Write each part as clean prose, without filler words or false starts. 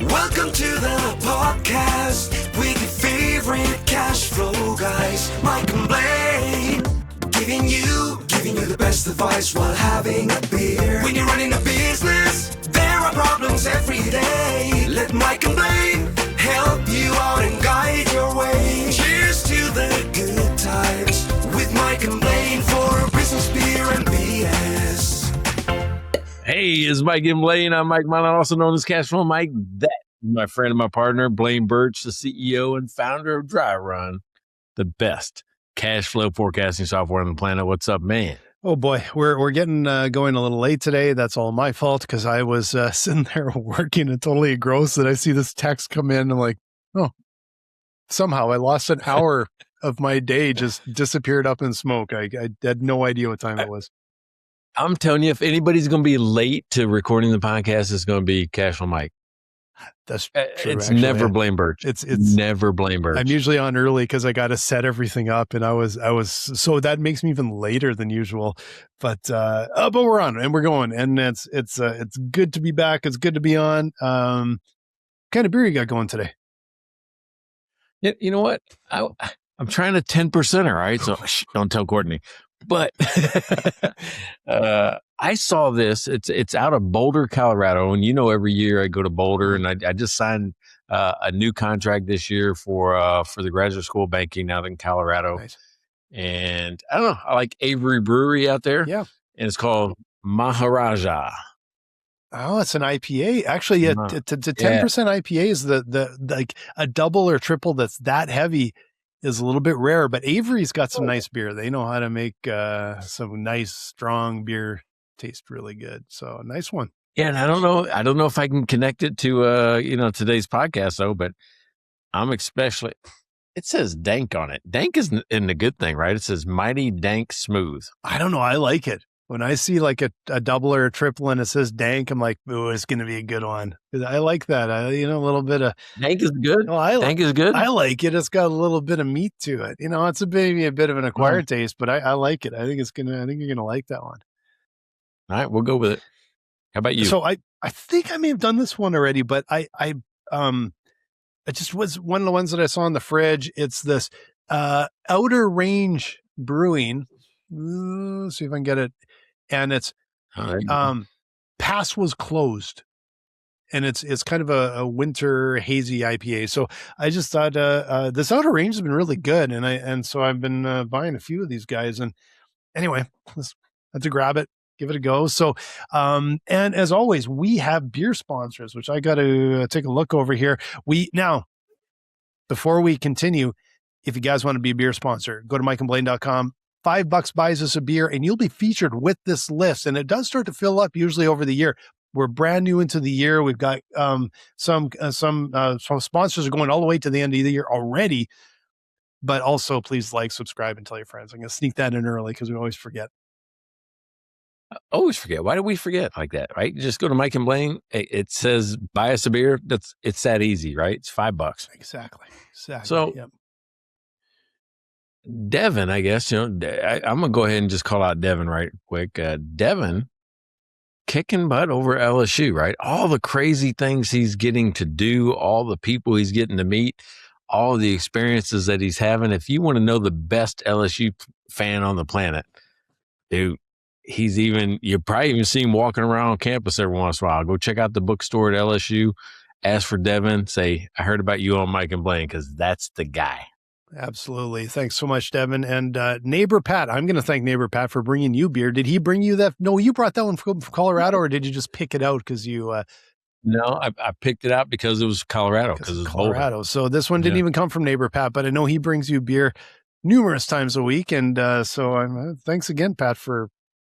Welcome to the podcast with your favorite cash flow guys, Mike and Blaine. Giving you the best advice while having a beer. When you're running a business, there are problems every day. Let Mike and Blaine help you out and guide your way. Cheers to the good times with Mike and Blaine for business, beer, and BS. Hey, it's Mike and Blaine. I'm Mike Milan, also known as Cashflow Mike. That is my friend and my partner, Blaine Birch, the CEO and founder of Dry Run, the best cash flow forecasting software on the planet. What's up, man? Oh boy, we're getting going a little late today. That's all my fault because I was sitting there working and totally engrossed that I see this text come in. I'm like, oh, somehow I lost an hour of my day, just disappeared up in smoke. I had no idea what time it was. I'm telling you, if anybody's going to be late to recording the podcast, it's going to be Cashflow Mike. That's true. It's actually. never Blaine Birch. It's never Blaine Birch. I'm usually on early because I got to set everything up, and I was so that makes me even later than usual. But we're on and we're going, and it's good to be back. It's good to be on. What kind of beer you got going today? Yeah, you know what? I'm trying to 10%. All right, so don't tell Courtney. But I saw this. It's out of Boulder, Colorado, and every year I go to Boulder, and I just signed a new contract this year for the graduate school banking out in Colorado. Nice. And I don't know. I like Avery Brewery out there. Yeah, and it's called Maharaja. Oh, it's an IPA. Actually, it's a 10% IPA is the like a double or triple that's that heavy. Is a little bit rare, but Avery's got some nice beer. They know how to make some nice, strong beer taste really good. So nice one. Yeah, and I don't know if I can connect it to today's podcast though, but I'm especially. It says dank on it. Dank is in the good thing, right? It says mighty dank smooth. I don't know. I like it. When I see like a double or a triple and it says dank, I'm like, oh, it's going to be a good one. I like that. A little bit of dank is good. Well, dank is good. I like it. It's got a little bit of meat to it. It's maybe a bit of an acquired taste, but I like it. I think you're going to like that one. All right, we'll go with it. How about you? So I think I may have done this one already, but it just was one of the ones that I saw in the fridge. It's this Outer Range Brewing. Let's see if I can get it. And it's Pass was closed, and it's kind of a winter hazy IPA. So I just thought this Outer Range has been really good, and so I've been buying a few of these guys. And anyway, I had to grab it, give it a go. So and as always, we have beer sponsors, which I got to take a look over here. Now before we continue, if you guys want to be a beer sponsor, go to mikeandblaine.com. $5 buys us a beer, and you'll be featured with this list. And it does start to fill up usually over the year. We're brand new into the year. We've got some sponsors are going all the way to the end of the year already. But also, please subscribe, and tell your friends. I'm going to sneak that in early because we always forget. Always forget. Why do we forget like that? Right? Just go to Mike and Blaine. It says buy us a beer. It's that easy, right? It's $5. Exactly. So. Yep. Devin, I guess, I'm going to go ahead and just call out Devin right quick. Devin kicking butt over LSU, right? All the crazy things he's getting to do, all the people he's getting to meet, all the experiences that he's having. If you want to know the best LSU fan on the planet, dude, you probably even see him walking around campus every once in a while. Go check out the bookstore at LSU, ask for Devin, say, I heard about you on Mike and Blaine, because that's the guy. Absolutely. Thanks so much, Devin. And Neighbor Pat, I'm going to thank Neighbor Pat for bringing you beer. Did he bring you that? No, you brought that one from Colorado, or did you just pick it out because you... No, I picked it out because it was Colorado. Because it's Colorado. Boulder. So this one didn't even come from Neighbor Pat, but I know he brings you beer numerous times a week. And so thanks again, Pat, for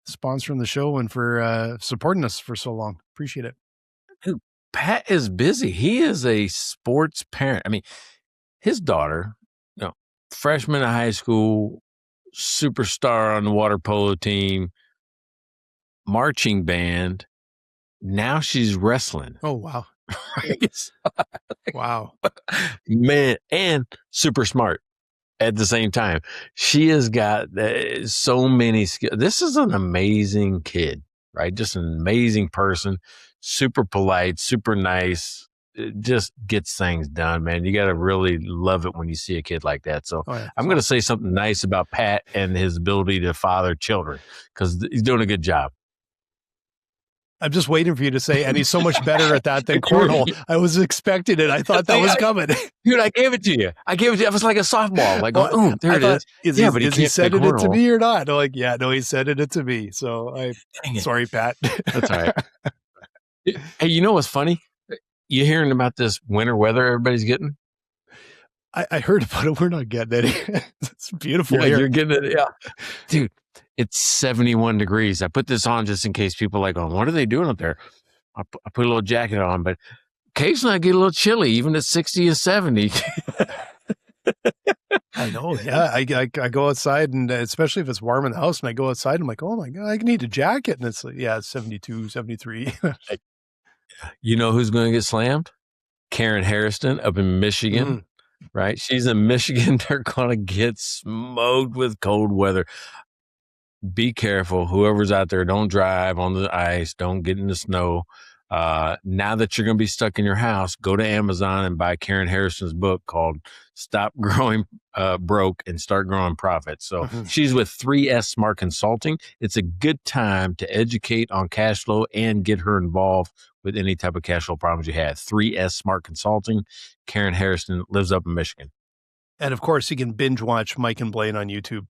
sponsoring the show and for supporting us for so long. Appreciate it. Dude, Pat is busy. He is a sports parent. I mean, his daughter... freshman in high school, superstar on the water polo team, marching band. Now she's wrestling. Oh, wow. Wow. Man, and super smart at the same time. She has got so many skills. This is an amazing kid, right? Just an amazing person, super polite, super nice. just gets things done, man. You got to really love it when you see a kid like that. So I'm going to say something nice about Pat and his ability to father children, because he's doing a good job. I'm just waiting for you to say, and he's so much better at that than cornhole. I was expecting it. I thought that was coming. Dude, I gave it to you. It was like a softball. Like, oh, there it is. Is he sending it to me or not? I'm like, yeah, no, he sending it to me. So sorry, Pat. That's all right. Hey, you know what's funny? You hearing about this winter weather everybody's getting? I heard about it. We're not getting it. It's beautiful here. You're getting it. Yeah. Dude, it's 71 degrees. I put this on just in case people are like, what are they doing up there? I put a little jacket on, but occasionally I get a little chilly, even at 60 and 70. I know. Yeah. I go outside, and especially if it's warm in the house, and I go outside, I'm like, oh my God, I need a jacket. And it's like, it's 72, 73. You know who's going to get slammed? Karen Harrison up in Michigan, right? She's in Michigan. They're going to get smoked with cold weather. Be careful. Whoever's out there, don't drive on the ice. Don't get in the snow. Now that you're going to be stuck in your house, go to Amazon and buy Karen Harrison's book called Stop Growing Broke and Start Growing Profit. So she's with 3S Smart Consulting. It's a good time to educate on cash flow and get her involved with any type of cash flow problems you have. 3S Smart Consulting. Karen Harrison lives up in Michigan. And of course, you can binge watch Mike and Blaine on YouTube.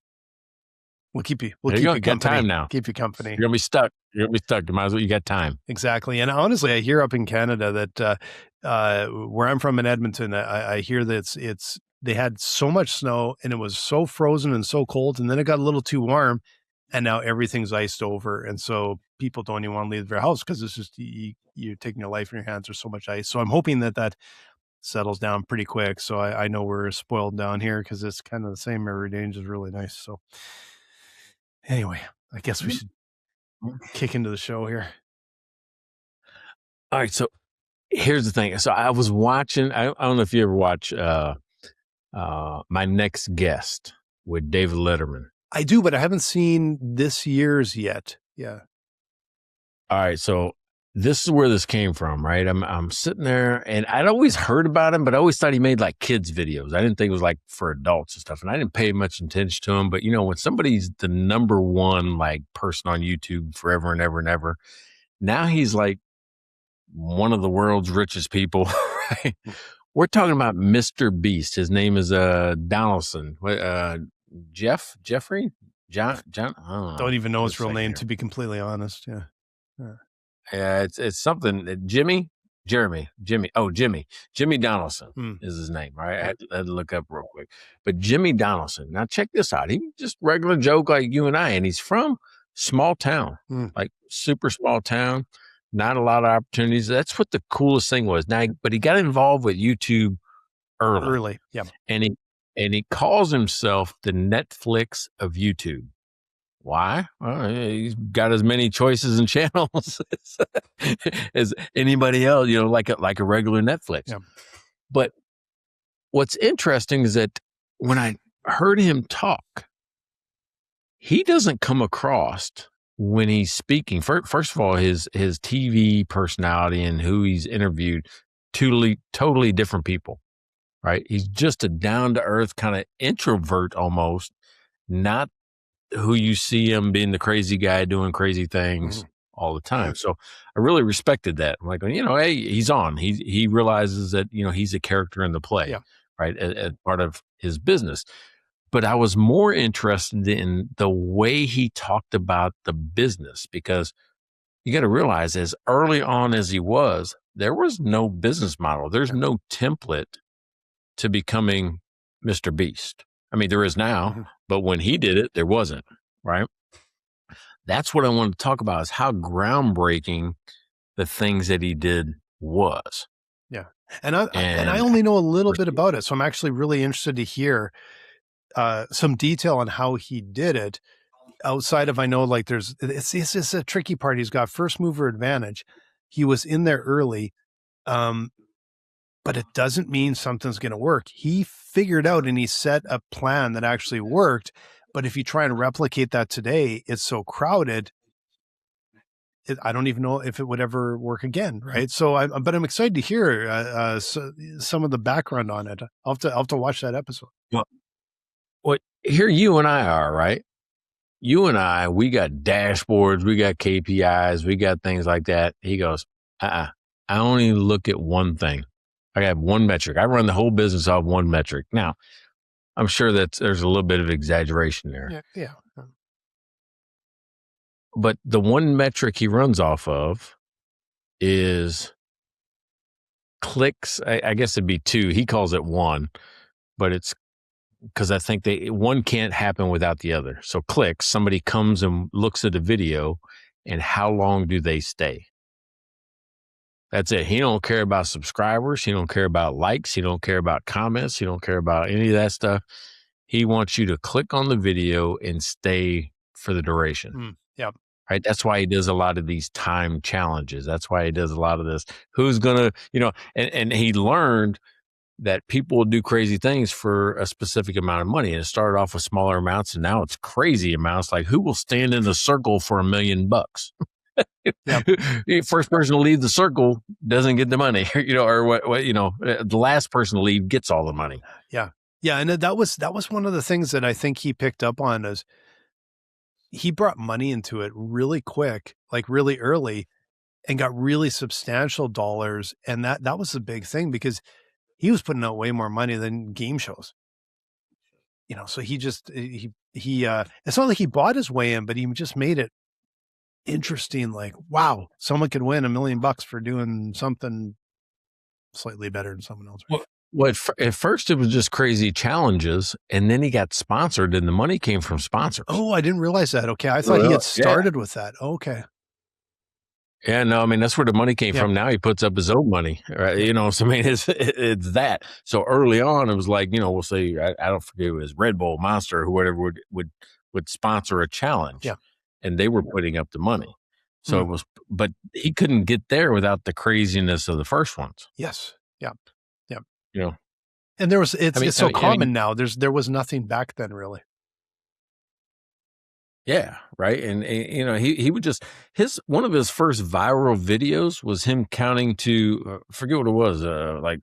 We'll keep you company. Got time now. Keep you company. You're gonna be stuck. You might as well. You got time. Exactly. And honestly, I hear up in Canada that where I'm from in Edmonton, I hear that they had so much snow and it was so frozen and so cold, and then it got a little too warm, and now everything's iced over, and so people don't even want to leave their house because it's just you're taking your life in your hands. There's so much ice. So I'm hoping that settles down pretty quick. So I know we're spoiled down here because it's kind of the same every day, and just really nice. So. Anyway, I guess we should kick into the show here. All right. So here's the thing. So I was watching, I don't know if you ever watch My Next Guest with David Letterman. I do, but I haven't seen this year's yet. Yeah. All right. So this is where this came from, right? I'm sitting there, and I'd always heard about him, but I always thought he made like kids videos. I didn't think it was like for adults and stuff. And I didn't pay much attention to him. But when somebody's the number one like person on YouTube forever and ever and ever, now he's like one of the world's richest people, right? We're talking about MrBeast. His name is Donaldson. Jeffrey? John? Don't even know his real name, to be completely honest. Yeah. Yeah, it's something. Jimmy Donaldson is his name, right? I had to look up real quick. But Jimmy Donaldson. Now check this out. He just regular joke like you and I, and he's from small town, like super small town. Not a lot of opportunities. That's what the coolest thing was. Now, but he got involved with YouTube early. Yeah, and he calls himself the Netflix of YouTube. Why? Well, he's got as many choices and channels as anybody else, like a regular Netflix. Yeah. But what's interesting is that when I heard him talk, he doesn't come across when he's speaking. First of all, his TV personality and who he's interviewed, totally different people, right? He's just a down-to-earth kind of introvert almost, not who you see him being the crazy guy doing crazy things all the time. So I really respected that. I'm like, hey, he's on. He realizes that, he's a character in the play, right? As part of his business. But I was more interested in the way he talked about the business, because you got to realize, as early on as he was, there was no business model. There's no template to becoming MrBeast. I mean, there is now, but when he did it, there wasn't, right? That's what I want to talk about, is how groundbreaking the things that he did was. Yeah. And I only know a little bit about it. So I'm actually really interested to hear some detail on how he did it, outside of, I know, like it's a tricky part. He's got first mover advantage. He was in there early. But it doesn't mean something's going to work. He figured out and he set a plan that actually worked. But if you try and replicate that today, it's so crowded. I don't even know if it would ever work again. Right. So but I'm excited to hear some of the background on it. I'll have to watch that episode. Well, here you and I are, right? You and I, we got dashboards, we got KPIs, we got things like that. He goes, I only look at one thing. I have one metric. I run the whole business off one metric. Now, I'm sure that there's a little bit of exaggeration there. Yeah. But the one metric he runs off of is clicks. I guess it'd be two. He calls it one, but it's because I think one can't happen without the other. So clicks, somebody comes and looks at a video, and how long do they stay? That's it. He don't care about subscribers. He don't care about likes. He don't care about comments. He don't care about any of that stuff. He wants you to click on the video and stay for the duration. Yep. Right. That's why he does a lot of these time challenges. That's why he does a lot of this. Who's gonna, and he learned that people will do crazy things for a specific amount of money. And it started off with smaller amounts, and now it's crazy amounts. Like, who will stand in a circle for $1 million? Yep. First person to leave the circle doesn't get the money, or what, the last person to leave gets all the money. Yeah. Yeah. And that was one of the things that I think he picked up on is he brought money into it really quick, like really early, and got really substantial dollars. And that was the big thing because he was putting out way more money than game shows. So he just, it's not like he bought his way in, but he just made it interesting. Like, wow, someone could win $1 million for doing something slightly better than someone else. Right? Well, at first it was just crazy challenges, and then he got sponsored, and the money came from sponsors. Oh, I didn't realize that. Okay. I thought he had started with that. Okay. Yeah, no, I mean, that's where the money came from. Now he puts up his own money, right? So I mean, it's that. So early on, it was like, we'll say, I don't forget, it was Red Bull, Monster, or whatever would sponsor a challenge. Yeah. And they were putting up the money. So it was, but he couldn't get there without the craziness of the first ones. Yes. Yeah. Yeah. And it's so common now. There was nothing back then, really. Yeah. Right. And he would just, one of his first viral videos was him counting to, forget what it was, like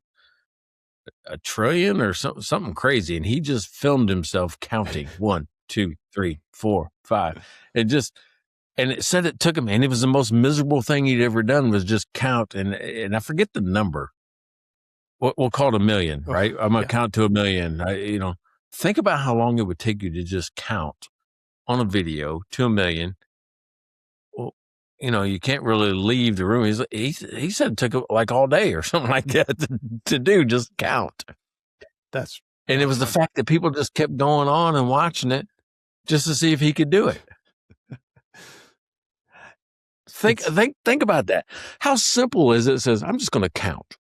a trillion or something crazy. And he just filmed himself counting 1, 2, 3, 4, 5. And it said it took him, and it was the most miserable thing he'd ever done was just count. And I forget the number. We'll call it 1 million, right? I'm going to count to 1 million. Think about how long it would take you to just count on a video to 1 million. Well, you can't really leave the room. He said it took like all day or something like that to do, just count. And it was the fact that people just kept going on and watching it just to see if he could do it. Think about that. How simple is it? It says, I'm just going to count.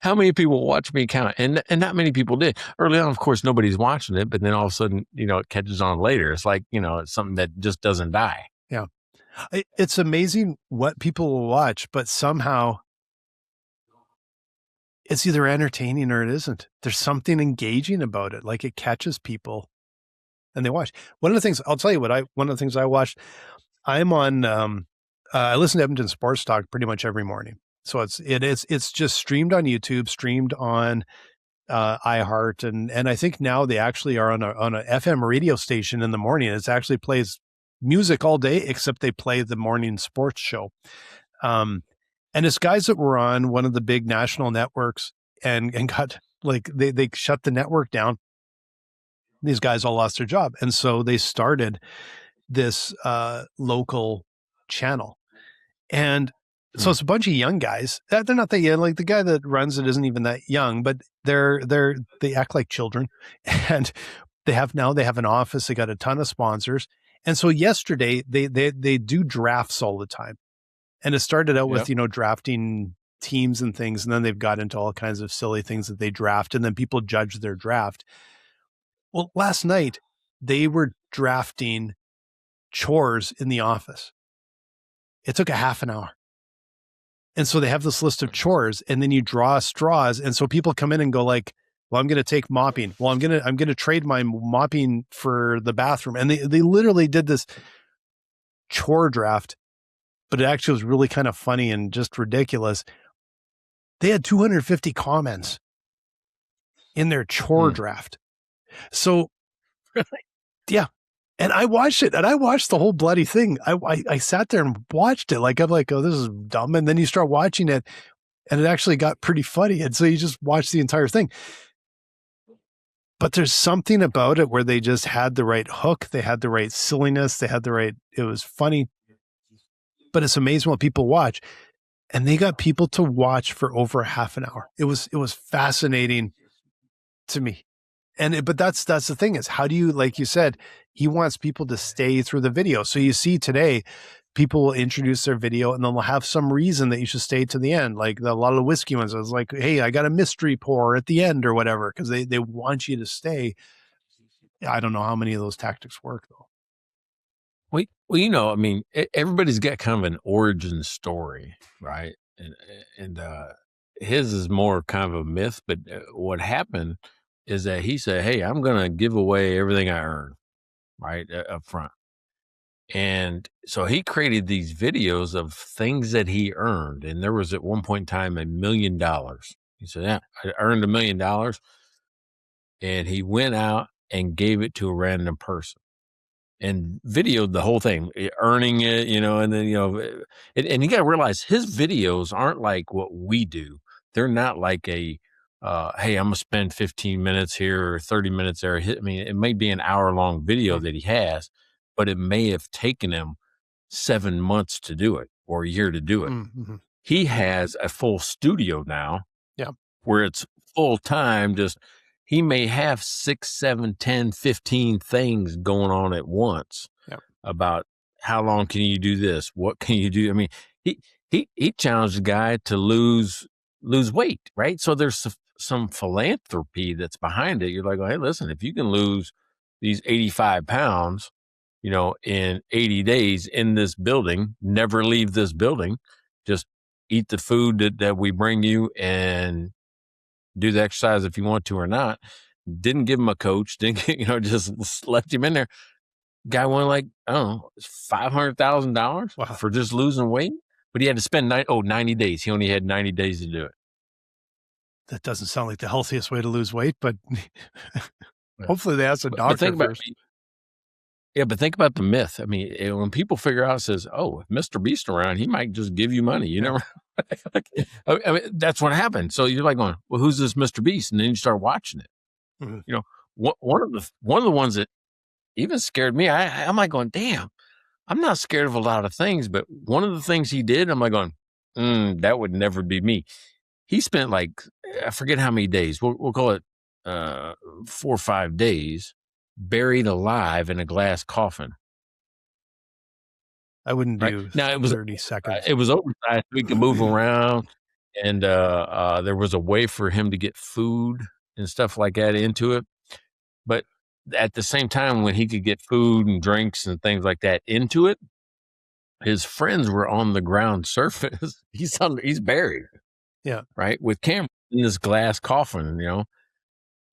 How many people watch me count? And not many people did. Early on, of course, nobody's watching it, but then all of a sudden, it catches on later. It's like, it's something that just doesn't die. Yeah. It's amazing what people will watch, but somehow it's either entertaining or it isn't. There's something engaging about it. Like it catches people and they watch. One of the things I watched, I'm on, I listen to Edmonton Sports Talk pretty much every morning. So it's just streamed on YouTube, streamed on iHeart, and I think now they actually are on a FM radio station in the morning. It actually plays music all day, except they play the morning sports show. And it's guys that were on one of the big national networks and got like they shut the network down. These guys all lost their job, and so they started this local channel, and so it's a bunch of young guys. They're not that young. Like the guy that runs it isn't even that young, but they act like children, and they have an office. They got a ton of sponsors, and so yesterday they do drafts all the time, and it started out with drafting teams and things, and then they've got into all kinds of silly things that they draft, and then people judge their draft. Well, last night they were drafting chores in the office. It took a half an hour. And so they have this list of chores, and then you draw straws. And so people come in and go like, well, I'm going to take mopping. Well, I'm going to trade my mopping for the bathroom. And they literally did this chore draft but it actually was really kind of funny and just ridiculous. They had 250 comments in their chore draft. So, yeah. And I watched it, and I watched the whole bloody thing. I sat there and watched it. Like, I'm like, oh, this is dumb. And then you start watching it, and it actually got pretty funny. And so you just watch the entire thing. But there's something about it where they just had the right hook. They had the right silliness. They had the right, it was funny. But it's amazing what people watch. And they got people to watch for over half an hour. It was fascinating to me. But that's the thing is, how do you, like you said, he wants people to stay through the video. So you see today, people will introduce their video and then they'll have some reason that you should stay to the end. Like a lot of the whiskey ones, I was like, hey, I got a mystery pour at the end or whatever, because they want you to stay. I don't know how many of those tactics work though. Well, you know, I mean, everybody's got kind of an origin story, right? And his is more kind of a myth, but what happened is that he said, hey, I'm going to give away everything I earn, right, up front. And so he created these videos of things that he earned. And there was at one point in time $1 million. He said, yeah, I earned $1 million. And he went out and gave it to a random person and videoed the whole thing, earning it, you know, and then, you know, and you got to realize his videos aren't like what we do. They're not like a, hey, I'm going to spend 15 minutes here or 30 minutes there. I mean, it may be an hour-long video that he has, but it may have taken him 7 months to do it or a year to do it. Mm-hmm. He has a full studio now, where it's full time. Just he may have 6, 7, 10, 15 things going on at once about how long can you do this? What can you do? I mean, he challenged the guy to lose weight, right? So there's some philanthropy that's behind it. You're like, oh, hey, listen, if you can lose these 85 pounds, you know, in 80 days in this building, never leave this building, just eat the food that we bring you and do the exercise if you want to or not. Didn't give him a coach, you know, just left him in there. Guy won like, I don't know, $500,000 for just losing weight, but he had to spend 90 days. He only had 90 days to do it. That doesn't sound like the healthiest way to lose weight, but hopefully they ask a doctor first. Yeah, but think about the myth. I mean, when people figure out, says, "Oh, if MrBeast around, he might just give you money." You never. I mean, that's what happened. So you're like going, "Well, who's this MrBeast?" And then you start watching it. Mm-hmm. You know, one of the ones that even scared me. I'm like going, "Damn, I'm not scared of a lot of things," but one of the things he did, I'm like going, "That would never be me." He spent like, I forget how many days. We'll call it 4 or 5 days. Buried alive in a glass coffin. I wouldn't do now. It was 30 seconds. It was oversized. We could move around, and there was a way for him to get food and stuff like that into it. But at the same time, when he could get food and drinks and things like that into it, his friends were on the ground surface. He's buried. Yeah. Right. With cameras in this glass coffin, you know.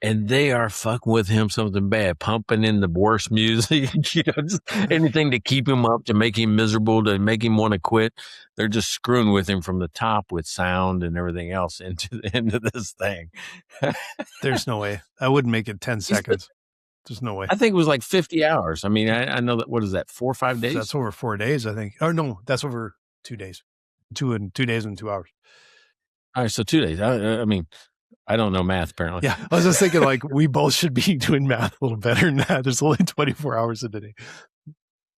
And they are fucking with him something bad, pumping in the worst music, you know, just anything to keep him up, to make him miserable, to make him want to quit. They're just screwing with him from the top with sound and everything else into this thing. There's no way. I wouldn't make it 10 seconds. There's no way. I think it was like 50 hours. I mean, I know that, what is that, 4 or 5 days? That's over 4 days, I think. Oh, no, that's over 2 days. 2 days and 2 hours. All right, so 2 days. I mean, I don't know math, apparently. Yeah, I was just thinking, like, we both should be doing math a little better than that. There's only 24 hours a day.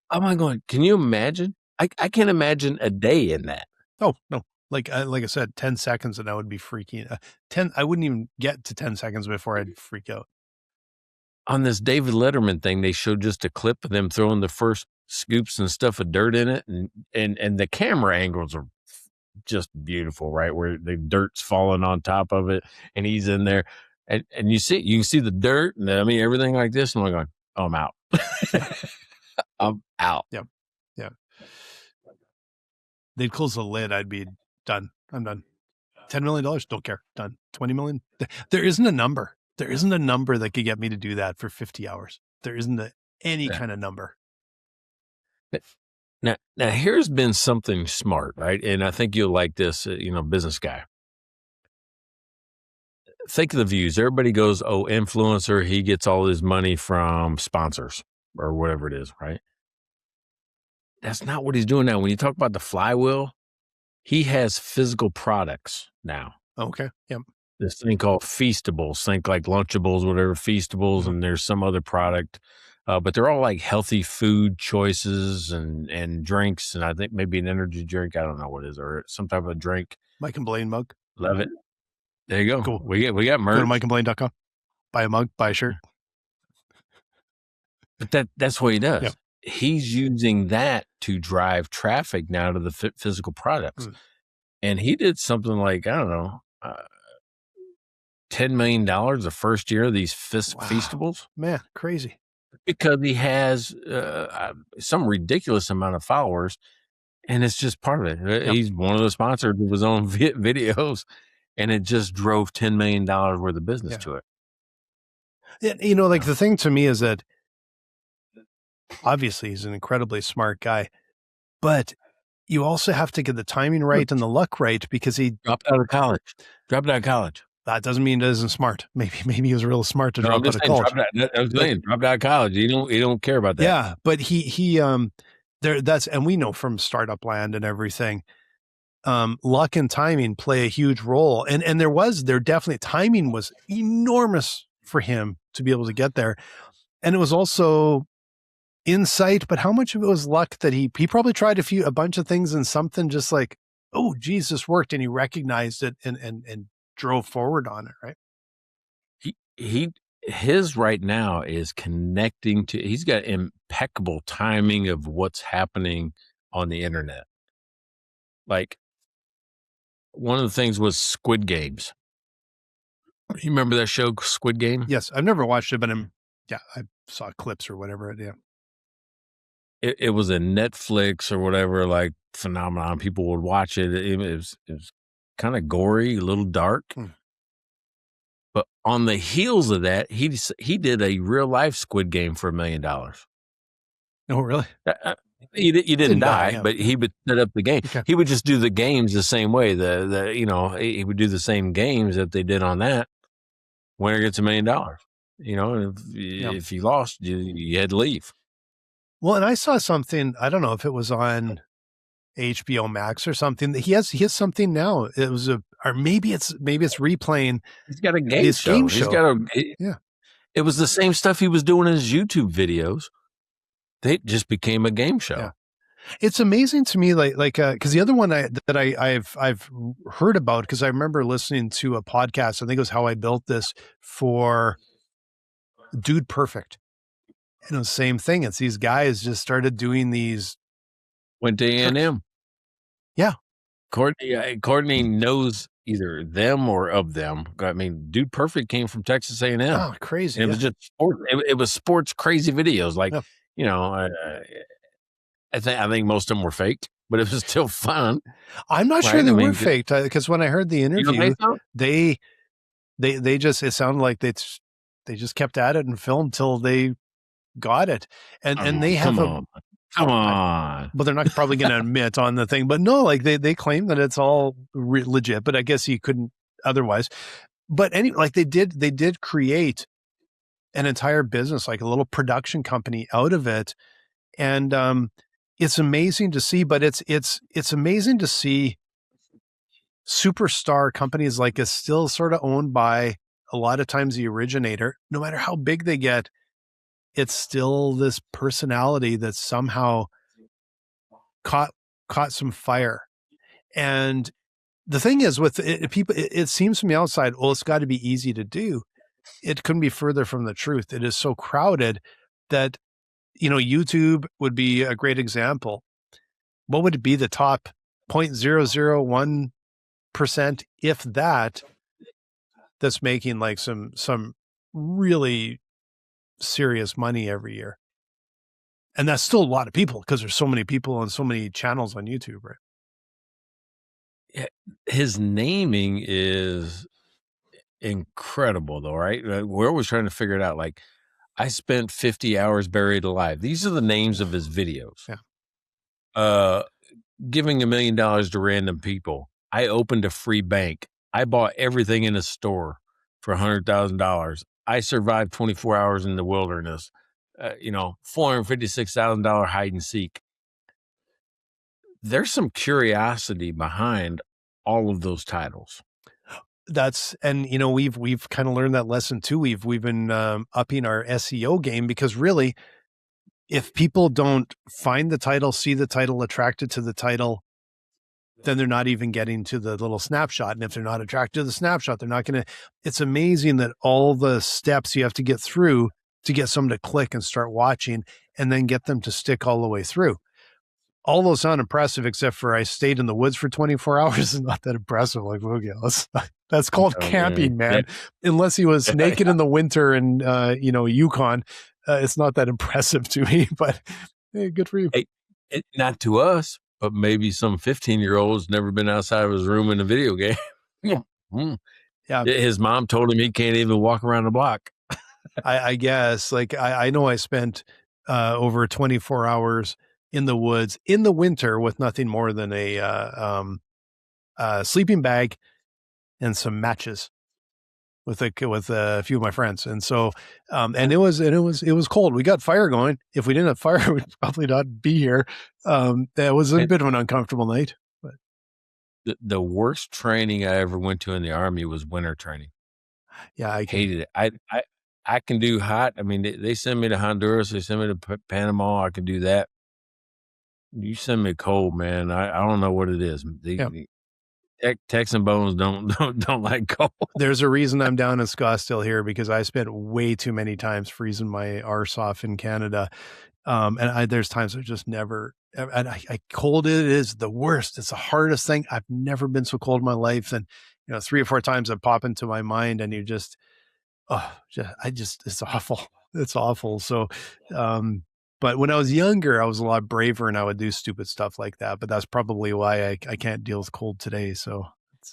I'm going, can you imagine? I can't imagine a day in that. Oh, no. Like I said, 10 seconds and I would be freaking 10. I wouldn't even get to 10 seconds before I'd freak out. On this David Letterman thing, they showed just a clip of them throwing the first scoops and stuff of dirt in it. And the camera angles are just beautiful, right? Where the dirt's falling on top of it and he's in there and you can see the dirt and I mean, everything like this. And I'm going, oh, I'm out. I'm out. Yep. Yeah. They'd close the lid. I'd be done. I'm done. $10 million. Don't care. Done. 20 million. There isn't a number. There isn't a number that could get me to do that for 50 hours. There isn't any kind of number. Now here's been something smart, right? And I think you'll like this, business guy. Think of the views. Everybody goes, oh, influencer, he gets all his money from sponsors or whatever it is, right? That's not what he's doing now. When you talk about the Flywheel, he has physical products now. Okay. Yep. This thing called Feastables, think like Lunchables, whatever, Feastables, and there's some other product. But they're all like healthy food choices and drinks, and I think maybe an energy drink. I don't know what it is, or some type of drink. Mike and Blaine mug. Love it. There you go. Cool. We got merch. Go to mikeandblaine.com. Buy a mug, buy a shirt. But that's what he does. Yep. He's using that to drive traffic now to the physical products. And he did something like, I don't know, $10 million the first year of these Feastables. Man, crazy. Because he has some ridiculous amount of followers, and it's just part of it. Yep. He's one of the sponsors of his own videos, and it just drove $10 million worth of business to it. The thing to me is that obviously he's an incredibly smart guy, but you also have to get the timing right and the luck right, because he dropped out of college. That doesn't mean he isn't smart. Maybe he was real smart to drop out of college. Dropped out of college. You don't care about that. Yeah, but and we know from startup land and everything, luck and timing play a huge role. And there definitely timing was enormous for him to be able to get there. And it was also insight, but how much of it was luck that he probably tried a bunch of things and something just like, oh, geez, this worked. And he recognized it and drove forward on it, right? His right now is connecting to, he's got impeccable timing of what's happening on the internet. Like, one of the things was Squid Games. You remember that show, Squid Game? Yes. I've never watched it, but I saw clips or whatever. Yeah. It was a Netflix or whatever, like, phenomenon. People would watch it. It was kind of gory, a little dark. But on the heels of that, he did a real life Squid Game for $1 million. Oh, really? He didn't die, but he would set up the game. Okay. He would just do the games the same way. He would do the same games that they did on that. Winner gets $1 million. If you lost, you had to leave. Well, and I saw something, I don't know if it was on HBO Max or something. He has something now. It was or maybe it's replaying. He's got a game show. He's got It was the same stuff he was doing in his YouTube videos. They just became a game show. Yeah. It's amazing to me, because the other one I've heard about, because I remember listening to a podcast. I think it was How I Built This for Dude Perfect. And it was the same thing. It's these guys just started doing these. Went to A&M. Yeah. Courtney knows either them or of them. I mean, Dude Perfect came from Texas A&M. Oh, crazy. And it was just sports. It was sports crazy videos. Like, I think most of them were faked, but it was still fun. I'm not sure they were faked, because when I heard the interview, they just, it sounded like they just kept at it and filmed till they got it. And they have Come on. But they're not probably going to admit on the thing. But no, like they claim that it's all legit, but I guess you couldn't otherwise. But anyway, like they did create an entire business, like a little production company out of it. And it's amazing to see, but it's amazing to see superstar companies like it's still sort of owned by a lot of times the originator. No matter how big they get, it's still this personality that somehow caught some fire. And the thing is with people, it seems from the outside, well, it's got to be easy to do. It couldn't be further from the truth. It is so crowded that, YouTube would be a great example. What would it be? The top 0.001%, if that's making like some really serious money every year. And that's still a lot of people, because there's so many people and so many channels on YouTube, right? Yeah, his naming is incredible though, right? We're always trying to figure it out. Like, I spent 50 hours buried alive. These are the names of his videos. Yeah. giving $1 million to random people. I opened a free bank. I bought everything in a store for $100,000. I survived 24 hours in the wilderness. $456,000 hide and seek. There's some curiosity behind all of those titles. We've kind of learned that lesson too. We've been upping our SEO game, because really, if people don't find the title, see the title, attracted to the title, then they're not even getting to the little snapshot. And if they're not attracted to the snapshot, they're not going to. It's amazing that all the steps you have to get through to get someone to click and start watching, and then get them to stick all the way through. All those sound impressive, except for I stayed in the woods for 24 hours. Is not that impressive. Like, okay, that's called camping, man. Yeah. Unless he was naked in the winter in, Yukon, it's not that impressive to me, but hey, good for you. Hey, not to us, but maybe some 15-year-old's never been outside of his room in a video game. Yeah. Yeah. His mom told him he can't even walk around the block. I guess, like, I know I spent over 24 hours in the woods in the winter with nothing more than a sleeping bag and some matches with a few of my friends. And so, it was cold. We got fire going. If we didn't have fire, we'd probably not be here. That was a bit of an uncomfortable night. But the worst training I ever went to in the Army was winter training. Yeah, I hated it. I can do hot. I mean, they send me to Honduras. They send me to Panama. I can do that. You send me cold, man. I don't know what it is. Texan bones don't like cold. There's a reason I'm down in Scottsdale here, because I spent way too many times freezing my arse off in Canada. And there's times I just never, and cold it is the worst. It's the hardest thing. I've never been so cold in my life. And, 3 or 4 times it pop into my mind, and you just, it's awful. It's awful. So, but when I was younger, I was a lot braver, and I would do stupid stuff like that. But that's probably why I can't deal with cold today. So it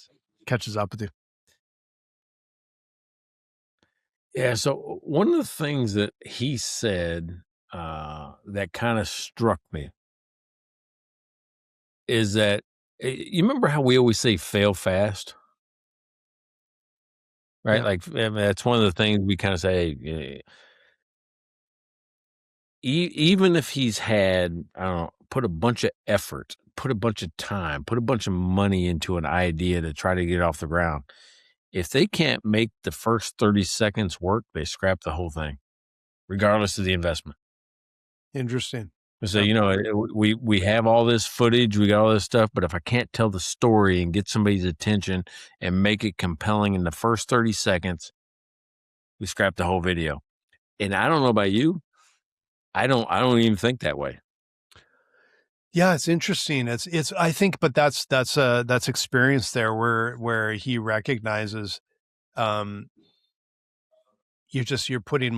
catches up with you. Yeah. So one of the things that he said that kind of struck me is that, you remember how we always say fail fast? Right? Yeah. Like, that's one of the things we kind of say. Even if he's had, I don't know, put a bunch of effort, put a bunch of time, put a bunch of money into an idea to try to get it off the ground, if they can't make the first 30 seconds work, they scrap the whole thing, regardless of the investment. Interesting. So, we have all this footage, we got all this stuff, but if I can't tell the story and get somebody's attention and make it compelling in the first 30 seconds, we scrap the whole video. And I don't know about you, I don't even think that way. Yeah, it's interesting. I think, but that's experience there, where he recognizes, you're putting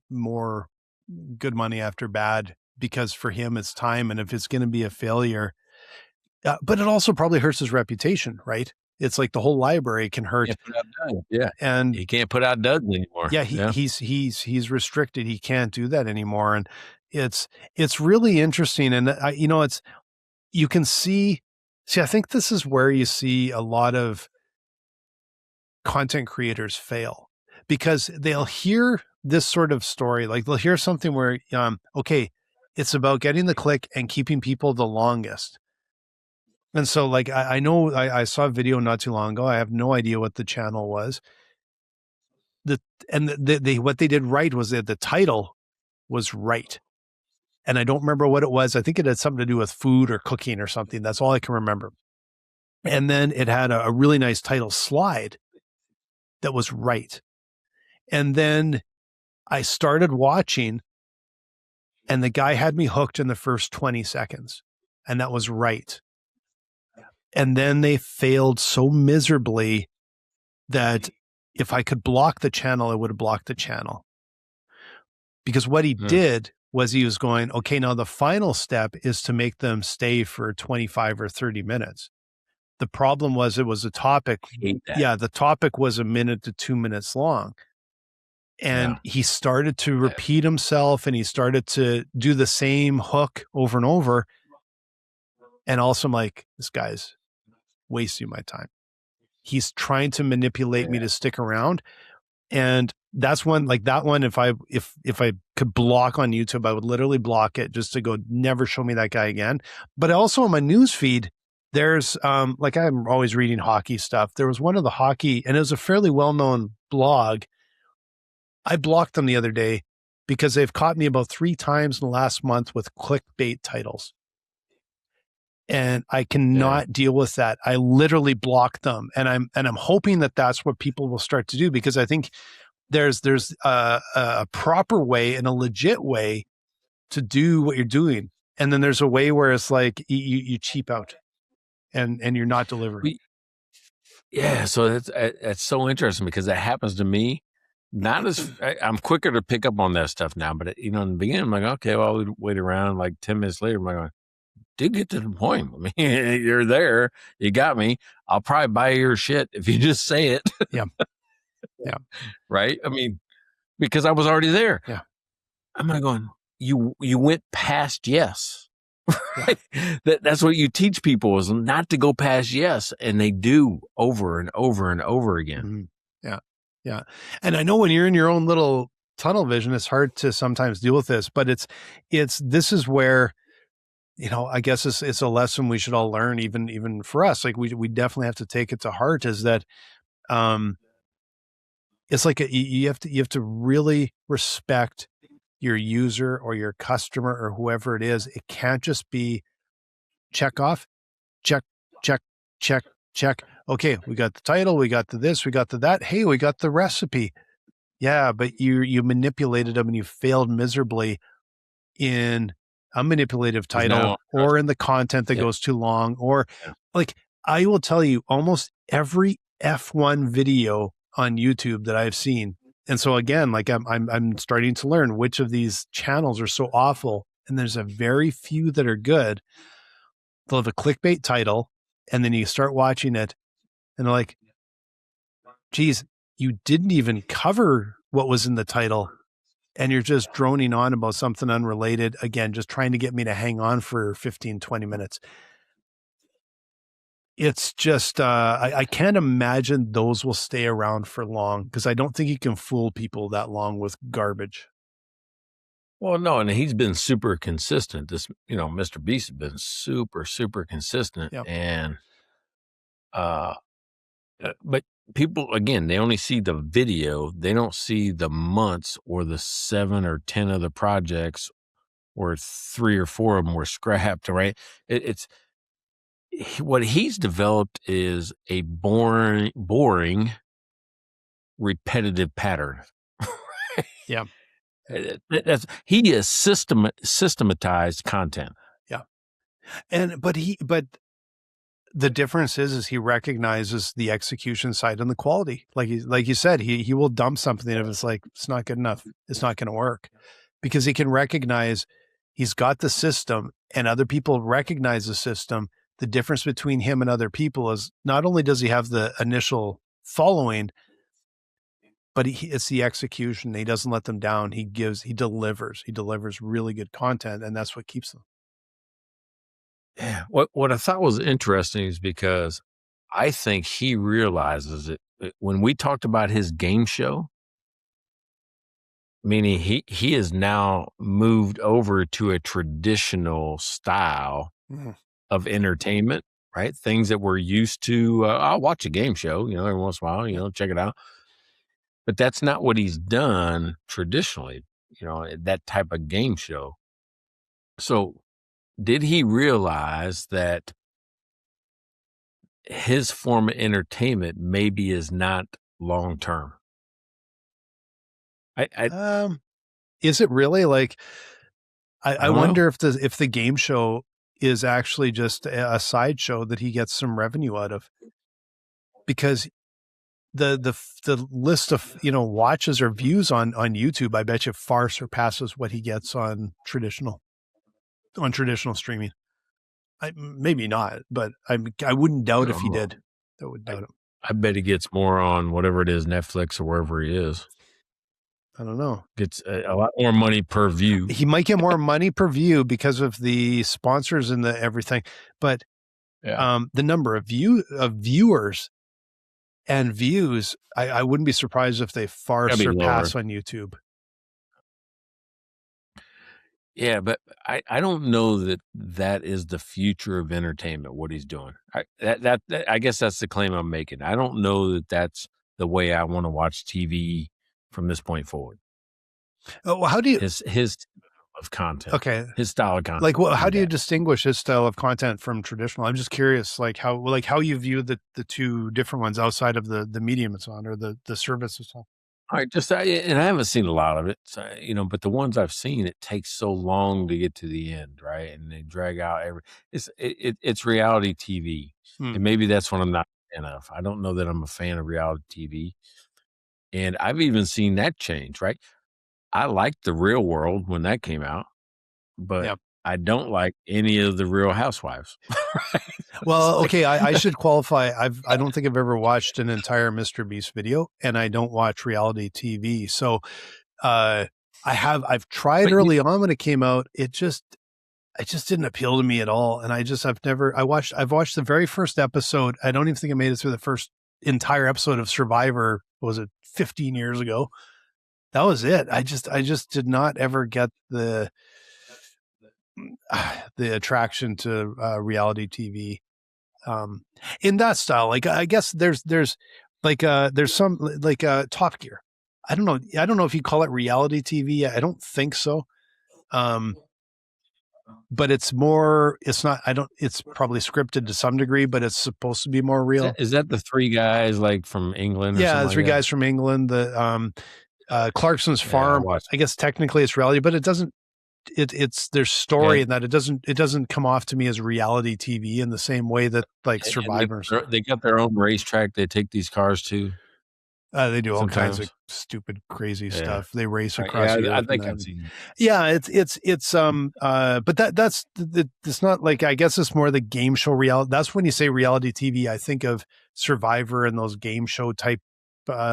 more good money after bad, because for him it's time, and if it's going to be a failure, but it also probably hurts his reputation, right? It's like the whole library can hurt. Yeah. And he can't put out duds anymore. Yeah. He's restricted. He can't do that anymore. And it's really interesting. And you can see, I think this is where you see a lot of content creators fail, because they'll hear this sort of story. Like, they'll hear something where, okay, it's about getting the click and keeping people the longest. And so, like, I know I saw a video not too long ago. I have no idea what the channel was. What they did right was that the title was right. And I don't remember what it was. I think it had something to do with food or cooking or something. That's all I can remember. And then it had a really nice title slide that was right. And then I started watching, and the guy had me hooked in the first 20 seconds, and that was right. And then they failed so miserably that if I could block the channel, I would have blocked the channel. Because what he did was he was going, okay, now the final step is to make them stay for 25 or 30 minutes. The problem was, it was a topic. Yeah, the topic was 1 minute to 2 minutes long. And he started to repeat himself, and he started to do the same hook over and over. And also, I'm like, this guy's wasting my time. He's trying to manipulate me to stick around. And that's one, like that one, if I could block on YouTube, I would literally block it just to go, never show me that guy again. But also on my news feed, there's like, I'm always reading hockey stuff. There was one of the hockey, and it was a fairly well-known blog. I blocked them the other day because they've caught me about 3 times in the last month with clickbait titles. And I cannot deal with that. I literally block them, and I'm hoping that that's what people will start to do, because I think there's a proper way and a legit way to do what you're doing, and then there's a way where it's like you cheap out, and you're not delivering. Yeah, so that's so interesting, because that happens to me. Not as I'm quicker to pick up on that stuff now, but in the beginning, I'm like, okay, well, I'll wait around. Like 10 minutes later, I'm like, did get to the point. I mean, you're there. You got me. I'll probably buy your shit if you just say it. Yeah. Right. I mean, because I was already there. Yeah. I'm not going, you went past yes. Right? That's what you teach people, is not to go past yes. And they do over and over and over again. Mm-hmm. Yeah. Yeah. And I know when you're in your own little tunnel vision, it's hard to sometimes deal with this, but this is where, I guess it's a lesson we should all learn, even for us. Like we definitely have to take it to heart, is that, it's like you have to really respect your user or your customer or whoever it is. It can't just be check off, check, check, check, check. Okay, we got the title, we got the this, we got the that. Hey, we got the recipe. Yeah, but you manipulated them, and you failed miserably in a manipulative title or in the content that goes too long, or like, I will tell you, almost every F1 video on YouTube that I've seen. And so again, like I'm starting to learn which of these channels are so awful, and there's a very few that are good. They'll have a clickbait title, and then you start watching it, and they're like, geez, you didn't even cover what was in the title, and you're just droning on about something unrelated. Again, just trying to get me to hang on for 15, 20 minutes. It's just, I can't imagine those will stay around for long, because I don't think you can fool people that long with garbage. Well, no, and he's been super consistent. This, MrBeast has been super, super consistent. Yep. And, but people, again, they only see the video. They don't see the months or the 7 or 10 other projects, or 3 or 4 of them were scrapped, right? It's what he's developed is a boring, repetitive pattern. Yeah. He is systematized content. Yeah. But the difference is he recognizes the execution side and the quality. Like you said, he will dump something if it's like, it's not good enough, it's not going to work, because he can recognize he's got the system, and other people recognize the system. The difference between him and other people is not only does he have the initial following, but it's the execution. He doesn't let them down. He delivers really good content, and that's what keeps them. Yeah. What I thought was interesting is because I think he realizes it. When we talked about his game show, meaning he has now moved over to a traditional style of entertainment, right? Things that we're used to. I'll watch a game show, every once in a while, check it out. But that's not what he's done traditionally, that type of game show. So did he realize that his form of entertainment maybe is not long-term? Is it really? Like, I wonder if the game show is actually just a sideshow that he gets some revenue out of, because the list of watches or views on YouTube, I bet you far surpasses what he gets on traditional streaming. Maybe not, but I wouldn't doubt if he did. I would doubt it. I bet he gets more on whatever it is, Netflix or wherever he is. I don't know. Gets a lot more money per view. He might get more money per view because of the sponsors and the everything, but the number of viewers and views, I wouldn't be surprised if they far surpass on YouTube. Yeah, but I don't know that is the future of entertainment, what he's doing. I guess that's the claim I'm making. I don't know that that's the way I want to watch TV from this point forward. Well, how do you his of content? Okay, his style of content. Like, how do you distinguish his style of content from traditional? I'm just curious, like how you view the two different ones outside of the medium it's on or the service it's on. All right, and I haven't seen a lot of it, so, but the ones I've seen, it takes so long to get to the end, right? And they drag out it's reality TV, and maybe that's what I'm not a fan of. I don't know that I'm a fan of reality TV, and I've even seen that change, right? I liked The Real World when that came out, but I don't like any of the Real Housewives. Right? Well, okay, I should qualify. I don't think I've ever watched an entire MrBeast video, and I don't watch reality TV. So, I've tried early on when it came out. It just didn't appeal to me at all. And I've watched the very first episode. I don't even think I made it through the first entire episode of Survivor. What was it 15 years ago? That was it. I just did not ever get the attraction to reality TV in that style. Like, I guess there's some like Top Gear. I don't know if you call it reality TV. I don't think so. But it's not, it's probably scripted to some degree, but it's supposed to be more real. Is that the three guys like from England? Yeah, three guys from England. The Clarkson's Farm. I guess technically it's reality, but it doesn't. It's their story in that it doesn't come off to me as reality TV in the same way that like Survivors. They got their own racetrack. They take these cars to. They do all kinds of stupid, crazy stuff. They race across. I think I've seen. Yeah, but that's it's not like, I guess it's more the game show reality. That's when you say reality TV, I think of Survivor and those game show type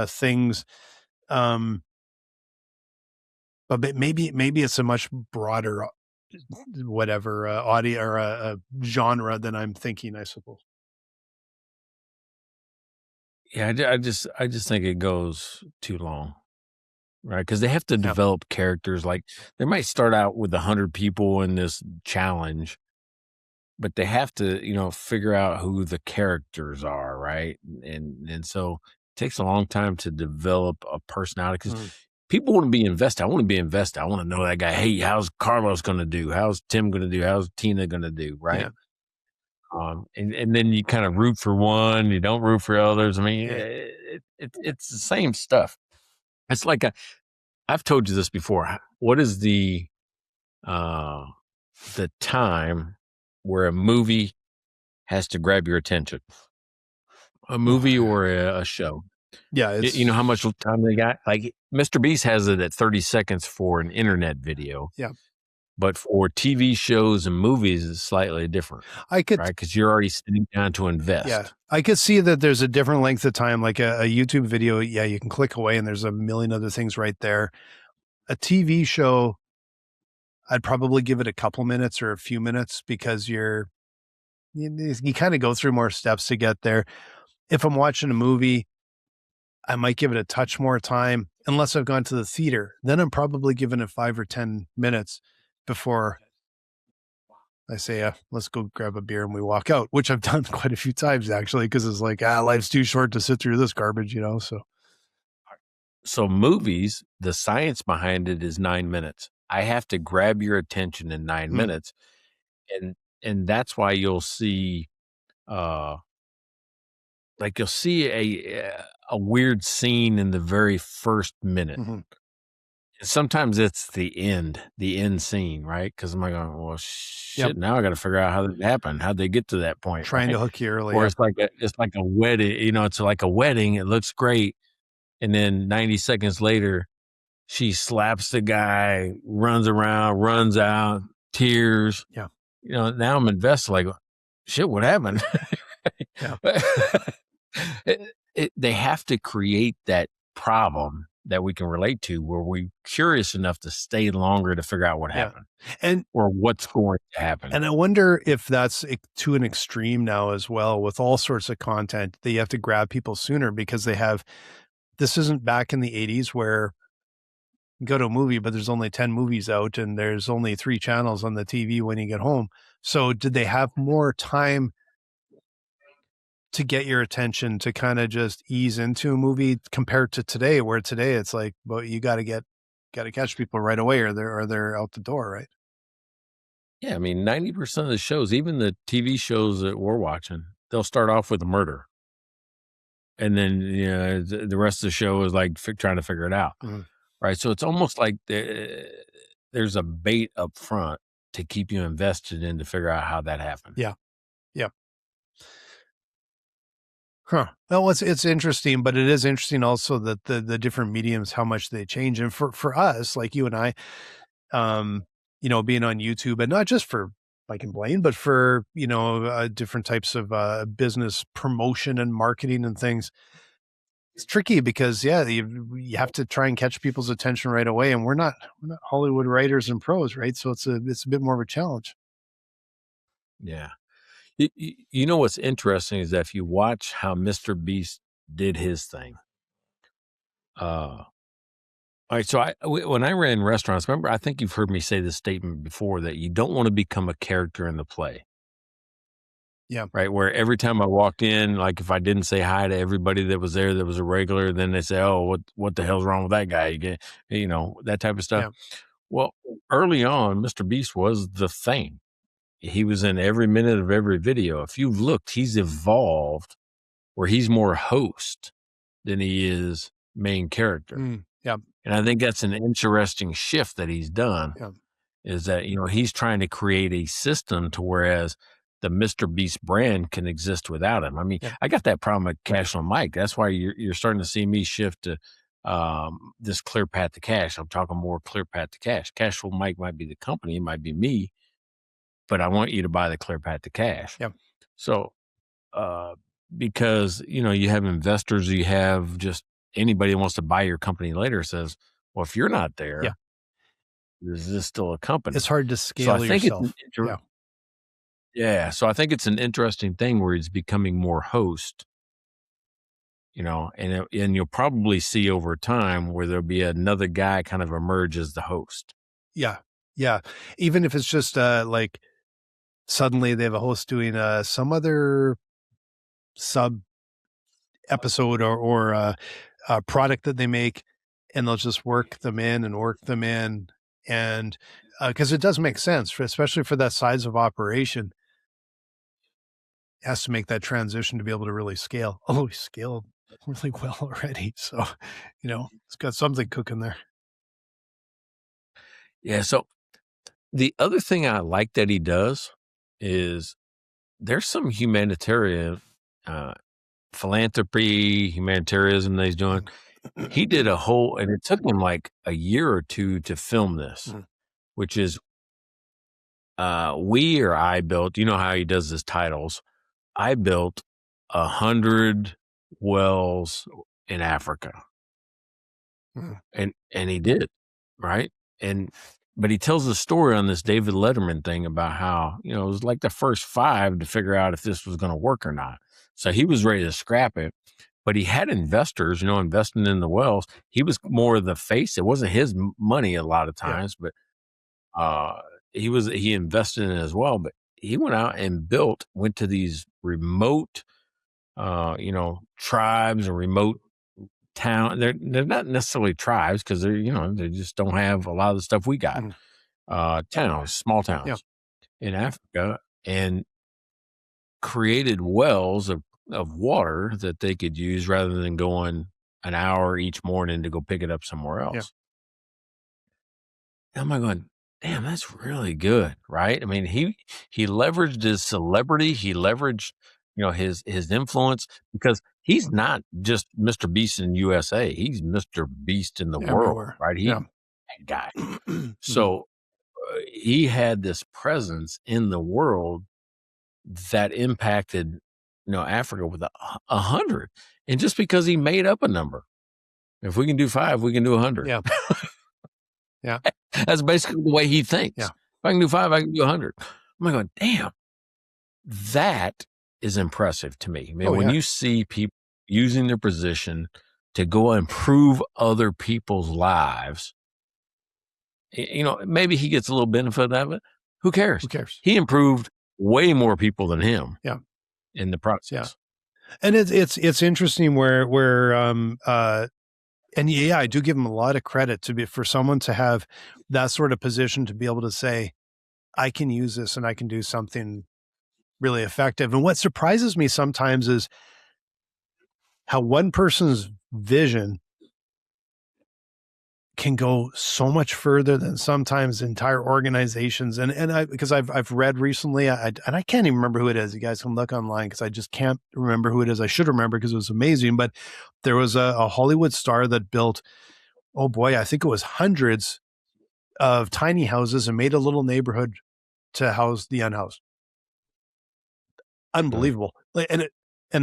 things. But maybe it's a much broader, audio or genre than I'm thinking, I suppose. Yeah, I just think it goes too long, right? Because they have to develop characters. Like, they might start out with 100 people in this challenge, but they have to, figure out who the characters are, right? And so it takes a long time to develop a personality because people want to be invested. I want to be invested. I want to know that guy. Hey, how's Carlos going to do? How's Tim going to do? How's Tina going to do? Right. Yeah. And then you kind of root for one, you don't root for others. I mean, it's the same stuff. It's like I've told you this before. What is the time where a movie has to grab your attention? A movie or a show? Yeah. You know how much time they got? Like, MrBeast has it at 30 seconds for an internet video. Yeah. But for TV shows and movies, it's slightly different. Right? Because you're already sitting down to invest. Yeah. I could see that there's a different length of time, like a YouTube video. Yeah. You can click away and there's a million other things right there. A TV show, I'd probably give it a couple minutes or a few minutes because you kind of go through more steps to get there. If I'm watching a movie, I might give it a touch more time unless I've gone to the theater. Then I'm probably giving it 5 or 10 minutes before I say, let's go grab a beer and we walk out, which I've done quite a few times actually, because it's like, life's too short to sit through this garbage, So movies, the science behind it is 9 minutes. I have to grab your attention in 9 minutes. And that's why you'll see, you'll see a weird scene in the very first minute. Sometimes it's the end scene, right? Because I'm like, well, shit, now I got to figure out how that happened. How'd they get to that point? Trying to hook you early. Or it's like a wedding, it's like a wedding. It looks great. And then 90 seconds later, she slaps the guy, runs around, runs out, tears. Yeah. Now I'm invested, like, shit, what happened? Yeah. They have to create that problem that we can relate to, where we're curious enough to stay longer to figure out what happened and or what's going to happen. And I wonder if that's to an extreme now as well, with all sorts of content that you have to grab people sooner because this isn't back in the 80s where you go to a movie, but there's only 10 movies out and there's only 3 channels on the TV when you get home. So did they have more time to get your attention to kind of just ease into a movie compared to today, where today it's like, well, you got to catch people right away or they're out the door, right? Yeah, I mean, 90% of the shows, even the TV shows that we're watching, they'll start off with a murder. And then, the rest of the show is like trying to figure it out. Mhm. Right. So it's almost like there's a bait up front to keep you invested in to figure out how that happened. Yeah. Yeah. Huh. Well, it's interesting, but it is interesting also that the different mediums, how much they change. And for us, like you and I, being on YouTube, and not just for Mike and Blaine, but for, different types of business promotion and marketing and things. It's tricky because you have to try and catch people's attention right away, and we're not Hollywood writers and pros, right? So it's a bit more of a challenge. Yeah. You know what's interesting is that if you watch how MrBeast did his thing. All right. So when I ran restaurants, remember, I think you've heard me say this statement before, that you don't want to become a character in the play. Yeah. Right. Where every time I walked in, like if I didn't say hi to everybody that was there, that was a regular, then they say, "Oh, what the hell's wrong with that guy?" That type of stuff. Yeah. Well, early on, MrBeast was the thing. He was in every minute of every video. If you've looked, he's evolved where he's more host than he is main character. Yeah. And I think that's an interesting shift that he's done. Yeah. Is that, he's trying to create a system to whereas the MrBeast brand can exist without him. I mean, I got that problem with Cash on Mike. That's why you're starting to see me shift to this clear path to cash. I'm talking more clear path to cash. Cash on Mike might be the company, it might be me, but I want you to buy the clear path to cash. Yeah. So, because, you have investors, you have just anybody who wants to buy your company later says, well, if you're not there, is this still a company? It's hard to scale yourself. Yeah. So I think it's an interesting thing where he's becoming more host, and you'll probably see over time where there'll be another guy kind of emerge as the host. Yeah. Yeah. Even if it's just like suddenly they have a host doing some other sub episode or a product that they make, and they'll just work them in. And because it does make sense, especially for that size of operation, it has to make that transition to be able to really scale. Oh, we scaled really well already. So, it's got something cooking there. Yeah. So the other thing I like that he does is there's some humanitarian philanthropy, humanitarianism that he's doing. He did and it took him like a year or two to film this, which is I built, how he does his titles. I built 100 wells in Africa. And he did, right? But he tells the story on this David Letterman thing about how, it was like the first 5 to figure out if this was going to work or not. So he was ready to scrap it, but he had investors, investing in the wells. He was more of the face. It wasn't his money a lot of times, but he invested in it as well. But he went out and went to these remote, tribes or remote town. They're not necessarily tribes because they just don't have a lot of the stuff we got. Small towns in Africa, and created wells of water that they could use rather than going an hour each morning to go pick it up somewhere else. And I'm going, damn, that's really good, right? I mean, he leveraged his celebrity, he leveraged his influence, because he's not just MrBeast in USA, he's MrBeast in the world, right? He's that guy. So he had this presence in the world that impacted Africa with 100, and just because he made up a number, If we can do 5, we can do 100. Yeah. Yeah. That's basically the way he thinks. Yeah. If I can do 5, I can do 100. I'm going, damn, that is impressive to me. I mean, when you see people using their position to go improve other people's lives, maybe he gets a little benefit of it. Who cares? Who cares? He improved way more people than him. Yeah. In the process. Yeah. And it's interesting where and yeah, I do give him a lot of credit for someone to have that sort of position to be able to say, I can use this and I can do something really effective. And what surprises me sometimes is how one person's vision can go so much further than sometimes entire organizations. Because I've read recently, and I can't even remember who it is. You guys can look online because I just can't remember who it is. I should remember because it was amazing. But there was a Hollywood star that built, oh boy, I think it was hundreds of tiny houses and made a little neighborhood to house the unhoused. Unbelievable. And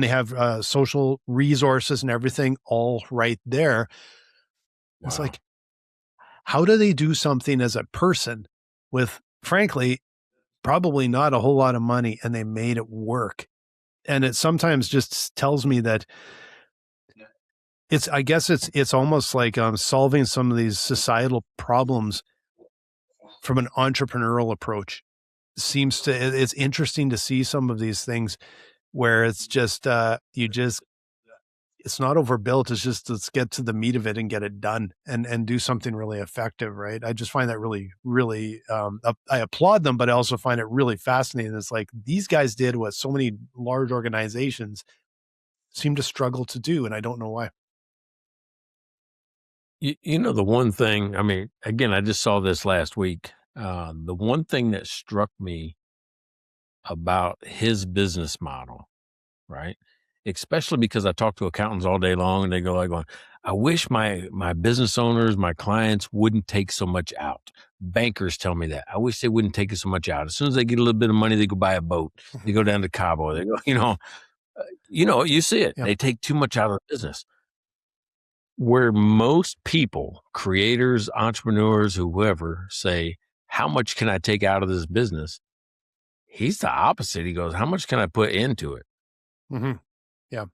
they have social resources and everything all right there. Wow. It's like, how do they do something as a person with, frankly, probably not a whole lot of money, and they made it work? And it sometimes just tells me that I guess it's almost like solving some of these societal problems from an entrepreneurial approach. It's interesting to see some of these things where it's just, it's not overbuilt. It's just, let's get to the meat of it and get it done and do something really effective. Right. I just find that really, really, I applaud them, but I also find it really fascinating. It's like these guys did what so many large organizations seem to struggle to do. And I don't know why. The one thing, I mean, again, I just saw this last week. The one thing that struck me about his business model, right? Especially because I talk to accountants all day long and they go like, I wish my business owners, my clients wouldn't take so much out. Bankers tell me that. I wish they wouldn't take so much out. As soon as they get a little bit of money, they go buy a boat. They go down to Cabo. They go, you see it. Yeah. They take too much out of the business. Where most people, creators, entrepreneurs, whoever, say, how much can I take out of this business? He's the opposite. He goes, how much can I put into it? Mm-hmm. Yeah.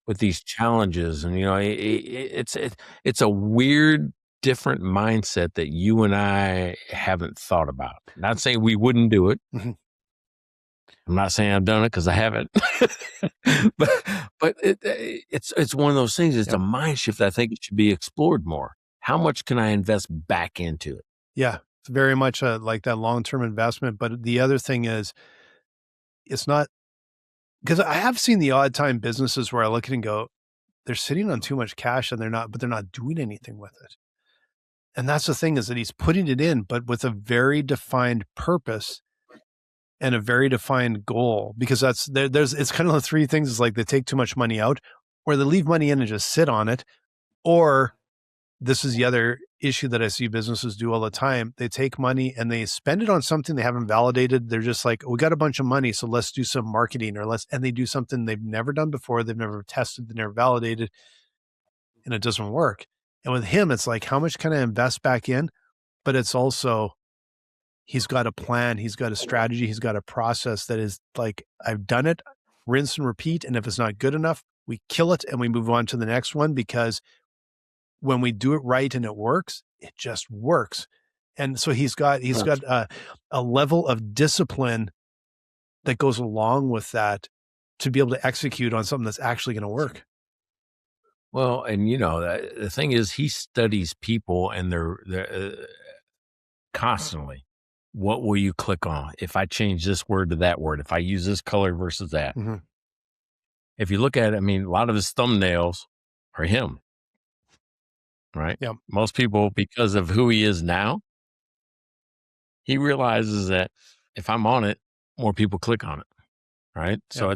With these challenges. And, it's a weird, different mindset that you and I haven't thought about. Not saying we wouldn't do it. Mm-hmm. I'm not saying I've done it because I haven't, but it's one of those things. It's a mind shift. I think it should be explored more. How much can I invest back into it? Yeah. It's very much like that long-term investment. But the other thing is, it's not, because I have seen the odd time businesses where I look at it and go, they're sitting on too much cash and they're not doing anything with it. And that's the thing, is that he's putting it in, but with a very defined purpose and a very defined goal, because it's kind of the three things. It's like they take too much money out, or they leave money in and just sit on it. Or this is the other issue that I see businesses do all the time. They take money and they spend it on something they haven't validated. They're just like, we got a bunch of money, so let's do some marketing, and they do something they've never done before. They've never tested, they've never validated, and it doesn't work. And with him, it's like, how much can I invest back in? But it's also, he's got a plan, he's got a strategy, he's got a process that is like, I've done it, rinse and repeat. And if it's not good enough, we kill it and we move on to the next one, because when we do it right and it works, it just works. And so he's got a level of discipline that goes along with that to be able to execute on something that's actually going to work. Well, and the thing is, he studies people and they're constantly. What will you click on if I change this word to that word? If I use this color versus that? Mm-hmm. If you look at it, I mean, a lot of his thumbnails are him, right? Yeah. Most people, because of who he is now, he realizes that if I'm on it, more people click on it, right? Yeah.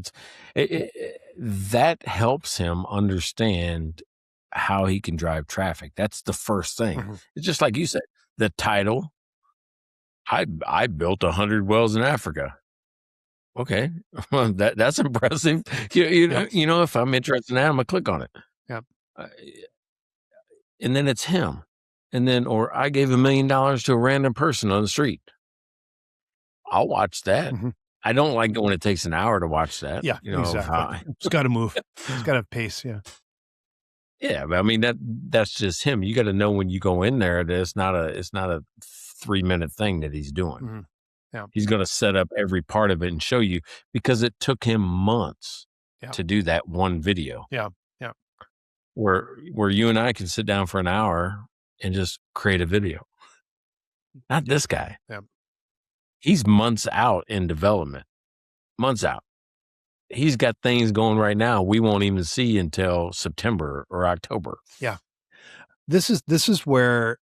So that helps him understand how he can drive traffic. That's the first thing. Mm-hmm. It's just like you said, the title. I built 100 wells in Africa. Okay, well, that's impressive. If I'm interested in that, I'm gonna click on it. Yeah. and then it's him. And then, or I gave $1 million to a random person on the street. I'll watch that. Mm-hmm. I don't like it when it takes an hour to watch that. Yeah, exactly. It's got to move. It's got to have pace. Yeah. Yeah, but I mean that's just him. You got to know when you go in there that it's not a 3-minute thing that he's doing. Mm-hmm. Yeah. He's going to set up every part of it and show you, because it took him months to do that one video. Yeah. Yeah. Where you and I can sit down for an hour and just create a video. Not this guy. Yeah. He's months out in development. Months out. He's got things going right now we won't even see until September or October. Yeah. This is where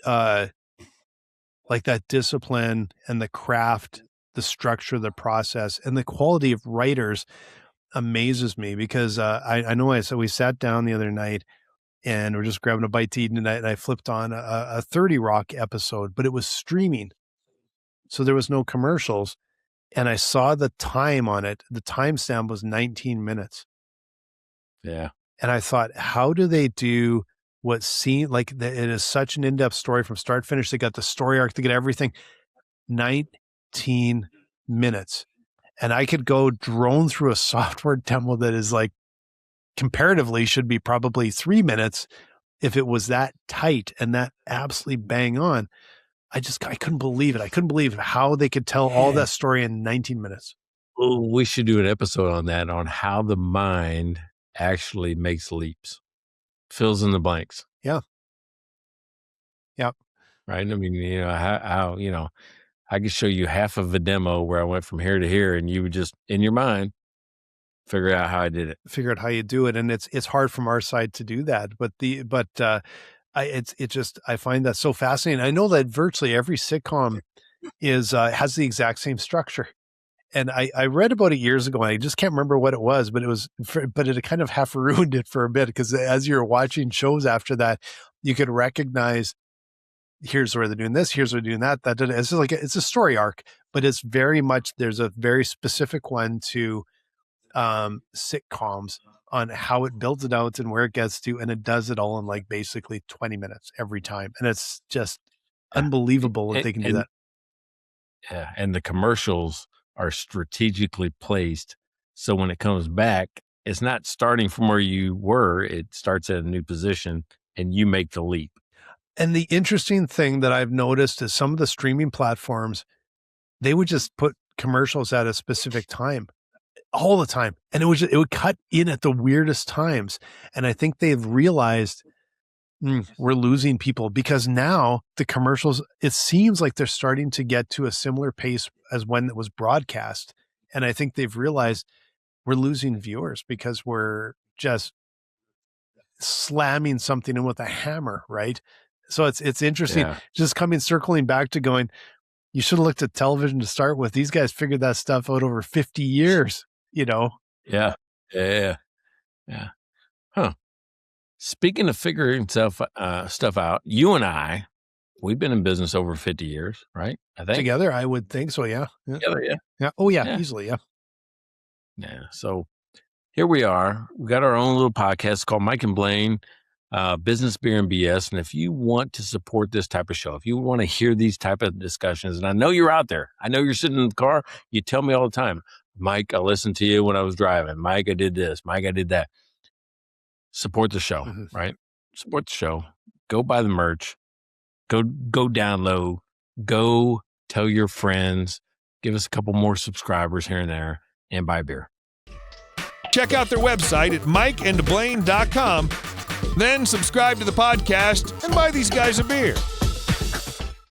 like that discipline and the craft, the structure, the process, and the quality of writers amazes me, because I know we sat down the other night and we're just grabbing a bite to eat, and I flipped on a 30 Rock episode, but it was streaming. So there was no commercials. And I saw the time on it. The timestamp was 19 minutes. Yeah. And I thought, how do they do what seemed like it is such an in-depth story from start to finish? They got the story arc, they get everything. 19 minutes. And I could go drone through a software demo that is like comparatively should be probably 3 minutes if it was that tight and that absolutely bang on. I couldn't believe it. I couldn't believe how they could tell all that story in 19 minutes. Oh, we should do an episode on that, on how the mind actually makes leaps, fills in the blanks. Yeah. Yep. Right. I mean, how I could show you half of a demo where I went from here to here, and you would just in your mind figure out how I did it. Figure out how you do it, and it's hard from our side to do that. I find that so fascinating. I know that virtually every sitcom has the exact same structure. And I read about it years ago, and I just can't remember what it was, but it kind of half ruined it for a bit, because as you're watching shows after that, you could recognize, here's where they're doing this, here's where they're doing that. It's just like, it's a story arc, but it's very much, there's a very specific one to sitcoms on how it builds it out and where it gets to, and it does it all in like basically 20 minutes every time. And it's just unbelievable that they can do that. Yeah. And the commercials are strategically placed. So when it comes back, it's not starting from where you were. It starts at a new position and you make the leap. And the interesting thing that I've noticed is some of the streaming platforms, they would just put commercials at a specific time all the time. And it would cut in at the weirdest times. And I think they've realized we're losing people, because now the commercials, it seems like they're starting to get to a similar pace as when it was broadcast. And I think they've realized we're losing viewers because we're just slamming something in with a hammer, right? So it's interesting. Yeah. Just circling back to going, you should have looked at television to start with. These guys figured that stuff out over 50 years, Yeah. Huh. Speaking of figuring stuff out, you and I, we've been in business over 50 years, right? I think together, I would think so. Yeah. Together, yeah. Yeah. Oh yeah, easily. Yeah. Yeah. So here we are. We got our own little podcast called Mike and Blaine, Business, Beer, and BS. And if you want to support this type of show, if you want to hear these type of discussions, and I know you're out there, I know you're sitting in the car, you tell me all the time, Mike, I listened to you when I was driving. Mike, I did this. Mike, I did that. Support the show, right? Support the show. Go buy the merch. Go download. Go tell your friends. Give us a couple more subscribers here and there, and buy beer. Check out their website at mikeandblaine.com. Then subscribe to the podcast and buy these guys a beer.